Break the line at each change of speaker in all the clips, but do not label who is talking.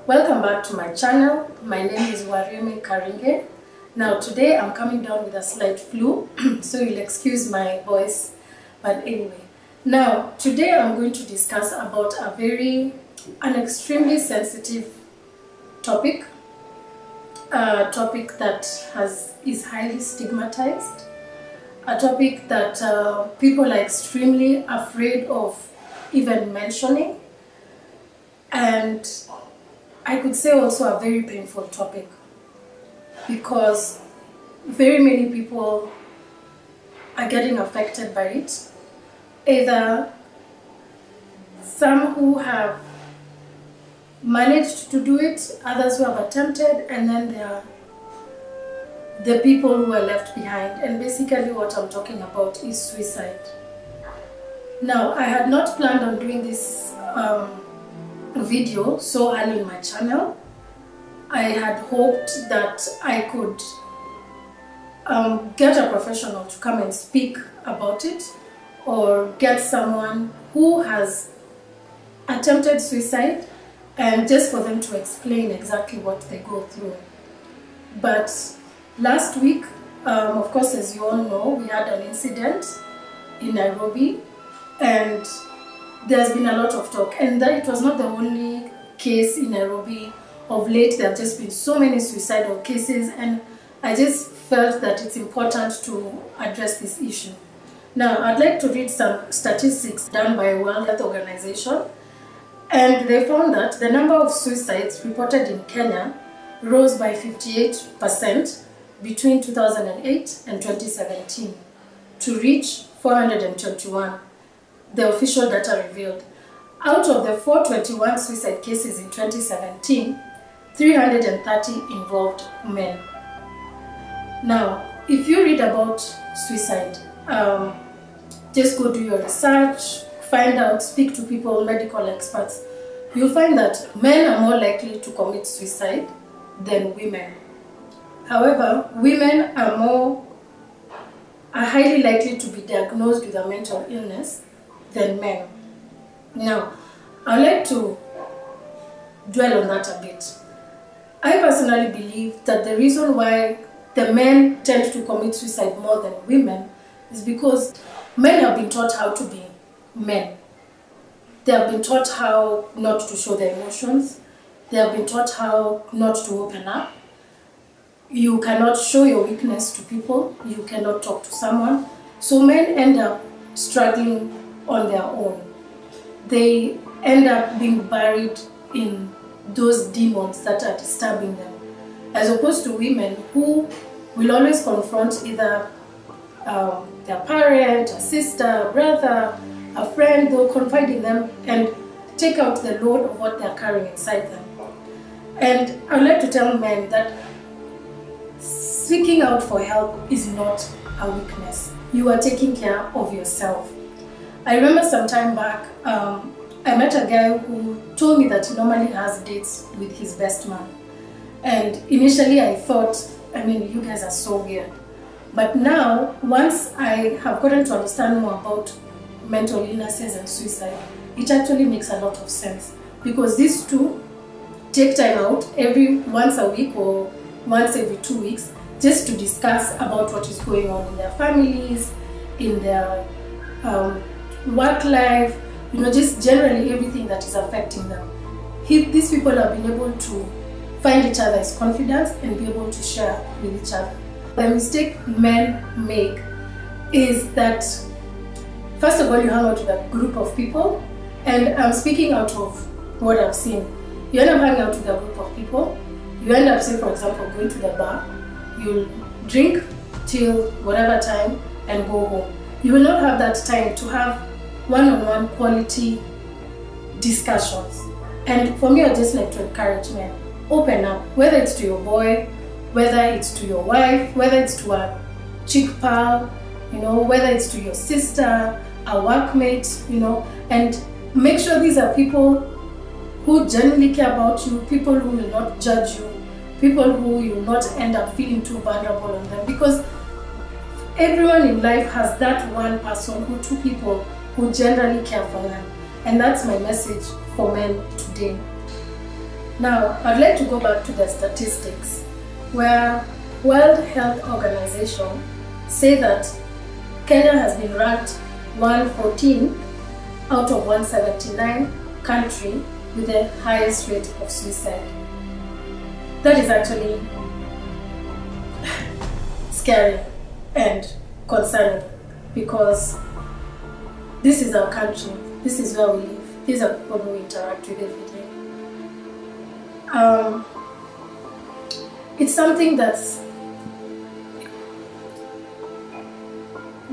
Welcome back to my channel. My name is Wareme Karinge. Now today I'm coming down with a slight flu, so you'll excuse my voice. But anyway, now today I'm going to discuss about an extremely sensitive topic. A topic that is highly stigmatized. A topic that people are extremely afraid of even mentioning. And I could say also a very painful topic, because very many people are getting affected by it. Either some who have managed to do it, others who have attempted, and then there are the people who are left behind. And basically what I'm talking about is suicide. Now, I had not planned on doing this video so early in my channel. I had hoped that I could get a professional to come and speak about it, or get someone who has attempted suicide and just for them to explain exactly what they go through. But last week, of course, as you all know, we had an incident in Nairobi, and there's been a lot of talk, and that it was not the only case in Nairobi. Of late, there have just been so many suicidal cases, and I just felt that it's important to address this issue. Now, I'd like to read some statistics done by World Health Organization, and they found that the number of suicides reported in Kenya rose by 58% between 2008 and 2017 to reach 421. The official data revealed. Out of the 421 suicide cases in 2017, 330 involved men. Now, if you read about suicide, just go do your research, find out, speak to people, medical experts. You'll find that men are more likely to commit suicide than women. However, women are highly likely to be diagnosed with a mental illness than men. Now, I'd like to dwell on that a bit. I personally believe that the reason why the men tend to commit suicide more than women is because men have been taught how to be men. They have been taught how not to show their emotions. They have been taught how not to open up. You cannot show your weakness to people. You cannot talk to someone. So men end up struggling on their own. They end up being buried in those demons that are disturbing them, as opposed to women who will always confront either their parent, a sister, a brother, a friend. They'll confide in them and take out the load of what they're carrying inside them. And I'd like to tell men that seeking out for help is not a weakness. You are taking care of yourself. I remember some time back, I met a guy who told me that he normally has dates with his best man. And initially I thought, you guys are so weird. But now, once I have gotten to understand more about mental illnesses and suicide, it actually makes a lot of sense. Because these two take time out once a week or once every 2 weeks, just to discuss about what is going on in their families, in their work life, just generally everything that is affecting them. These people have been able to find each other's confidence and be able to share with each other. The mistake men make is that, first of all, you hang out with a group of people, and I'm speaking out of what I've seen. You end up hanging out with a group of people, you end up, say for example, going to the bar, you'll drink till whatever time and go home. You will not have that time to have one-on-one quality discussions. And for me, I just like to encourage men, open up, whether it's to your boy, whether it's to your wife, whether it's to a chick pal, whether it's to your sister, a workmate, and make sure these are people who genuinely care about you, people who will not judge you, people who you will not end up feeling too vulnerable on them. Because everyone in life has that one person or two people who generally care for them. And that's my message for men today. Now, I'd like to go back to the statistics, where World Health Organization say that Kenya has been ranked 114 out of 179 country with the highest rate of suicide. That is actually scary and concerning, because this is our country, this is where we live, these are people we interact with every day. It's something that's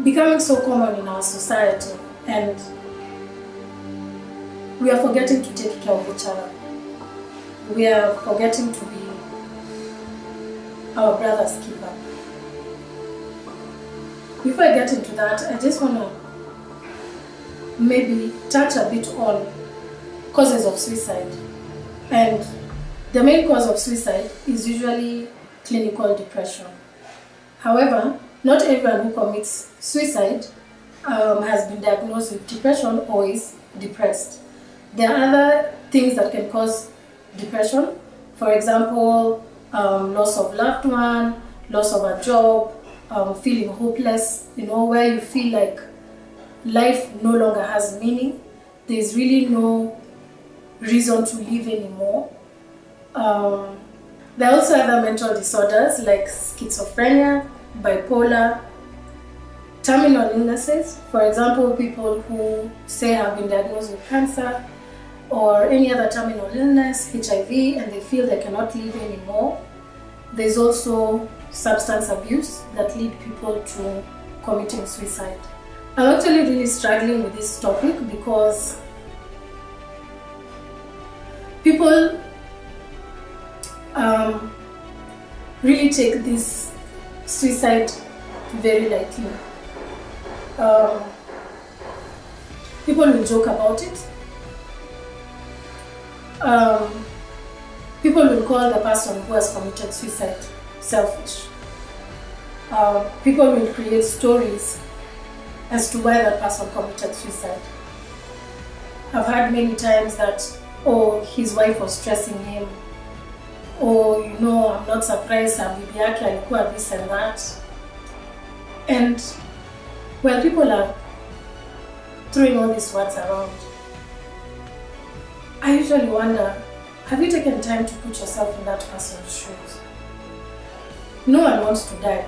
becoming so common in our society, and we are forgetting to take care of each other. We are forgetting to be our brother's keeper. Before I get into that, I just want to maybe touch a bit on causes of suicide. And the main cause of suicide is usually clinical depression. However, not everyone who commits suicide has been diagnosed with depression or is depressed. There are other things that can cause depression. For example, loss of loved one, loss of a job, feeling hopeless, where you feel like life no longer has meaning. There's really no reason to live anymore. There are also other mental disorders like schizophrenia, bipolar, terminal illnesses. For example, people who say have been diagnosed with cancer or any other terminal illness, HIV, and they feel they cannot live anymore. There's also substance abuse that lead people to committing suicide. I'm actually really struggling with this topic because people really take this suicide very lightly. People will joke about it. People will call the person who has committed suicide selfish. People will create stories as to why that person committed suicide. I've heard many times that, oh, his wife was stressing him. Oh, I'm not surprised, bibi yake alikuwa this and that. And when people are throwing all these words around, I usually wonder, have you taken time to put yourself in that person's shoes? No one wants to die.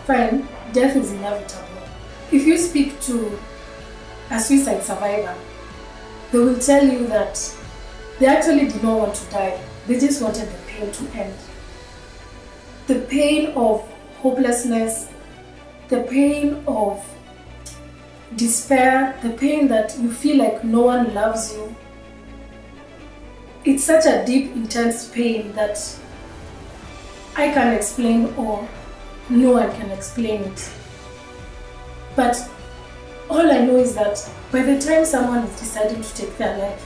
Fine, death is inevitable. If you speak to a suicide survivor, they will tell you that they actually did not want to die. They just wanted the pain to end. The pain of hopelessness, the pain of despair, the pain that you feel like no one loves you. It's such a deep, intense pain that I can't explain, or no one can explain it. But all I know is that by the time someone is deciding to take their life,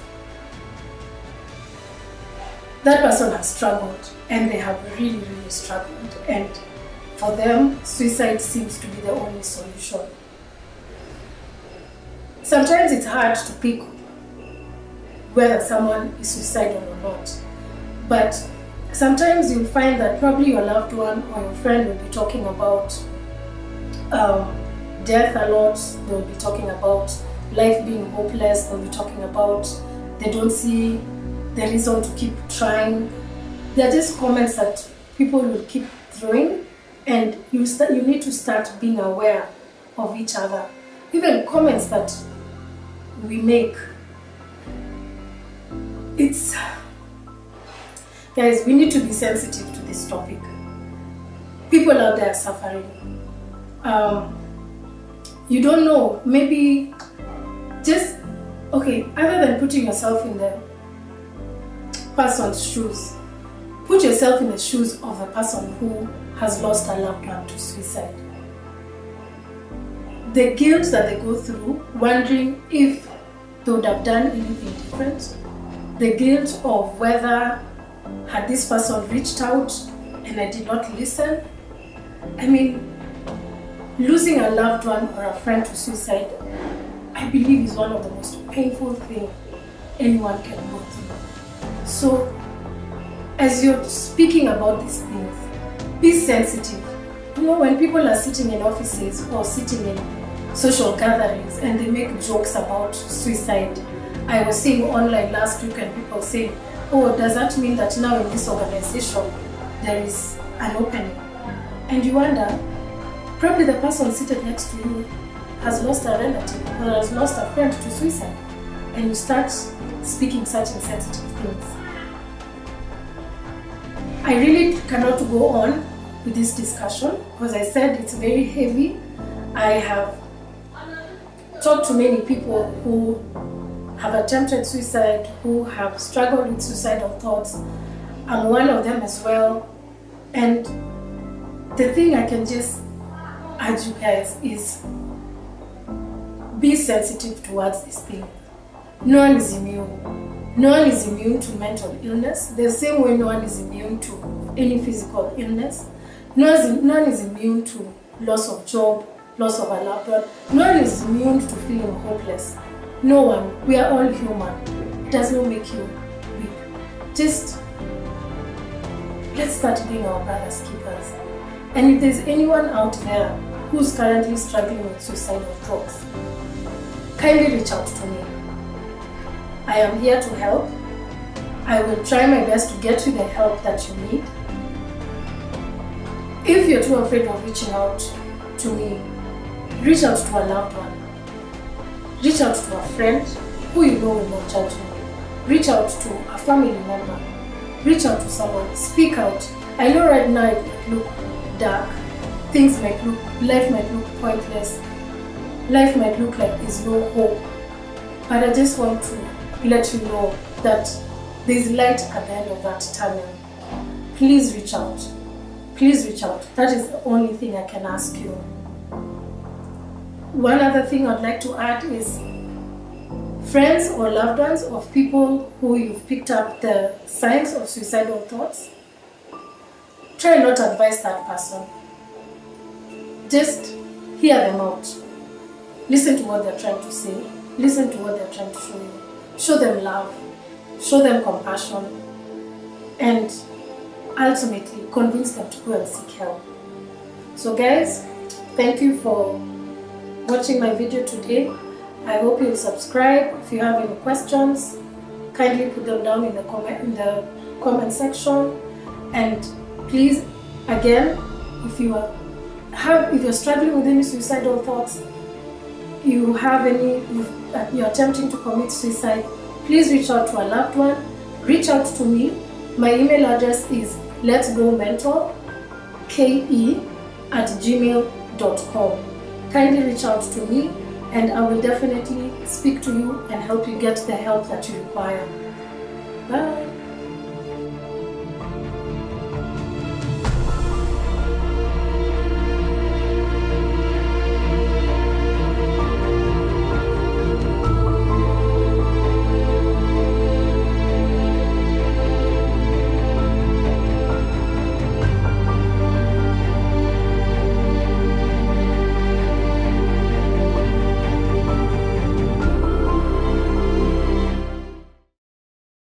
that person has struggled, and they have really, really struggled. And for them, suicide seems to be the only solution. Sometimes it's hard to pick whether someone is suicidal or not. But sometimes you'll find that probably your loved one or your friend will be talking about death a lot. They'll be talking about life being hopeless. They'll be talking about they don't see the reason to keep trying. They're just comments that people will keep throwing, and you need to start being aware of each other. Even comments that we make. Guys, we need to be sensitive to this topic. People out there are suffering. You don't know, maybe other than putting yourself in the person's shoes, put yourself in the shoes of a person who has lost a loved one to suicide. The guilt that they go through, wondering if they would have done anything different. The guilt of whether had this person reached out and I did not listen. I mean, losing a loved one or a friend to suicide, I believe, is one of the most painful things anyone can go through. So as you're speaking about these things, be sensitive. You know, when people are sitting in offices or sitting in social gatherings and they make jokes about suicide, I was seeing online last week and people saying, oh, does that mean that now in this organization there is an opening? And you wonder, probably the person seated next to you has lost a relative or has lost a friend to suicide, and you start speaking such insensitive things. I really cannot go on with this discussion because I said it's very heavy. I have talked to many people who have attempted suicide, who have struggled with suicidal thoughts. I'm one of them as well. And the thing I can just urge you guys is be sensitive towards this thing. No one is immune. No one is immune to mental illness. The same way no one is immune to any physical illness. No one is immune to loss of job, loss of a loved one. No one is immune to feeling hopeless. No one. We are all human. It does not make you weak. Just let's start being our brother's keepers. And if there's anyone out there who's currently struggling with suicidal thoughts, kindly reach out to me. I am here to help. I will try my best to get you the help that you need. If you're too afraid of reaching out to me, reach out to a loved one. Reach out to a friend who you know will not judge you. Reach out to a family member. Reach out to someone. Speak out. I know right now it might look dark. Life might look pointless. Life might look like there's no hope. But I just want to let you know that there's light at the end of that tunnel. Please reach out. Please reach out. That is the only thing I can ask you. One other thing I'd like to add is friends or loved ones of people who you've picked up the signs of suicidal thoughts, try not to advise that person. Just hear them out. Listen to what they're trying to say. Listen to what they're trying to show you. Show them love. Show them compassion. And ultimately convince them to go and seek help. So guys, thank you for watching my video today. I hope you'll subscribe. If you have any questions, kindly put them down in the comment section. And please, again, if you're struggling with any suicidal thoughts, you're attempting to commit suicide, please reach out to a loved one. Reach out to me. My email address is letsgomentalke@gmail.com. Kindly reach out to me and I will definitely speak to you and help you get the help that you require. Bye.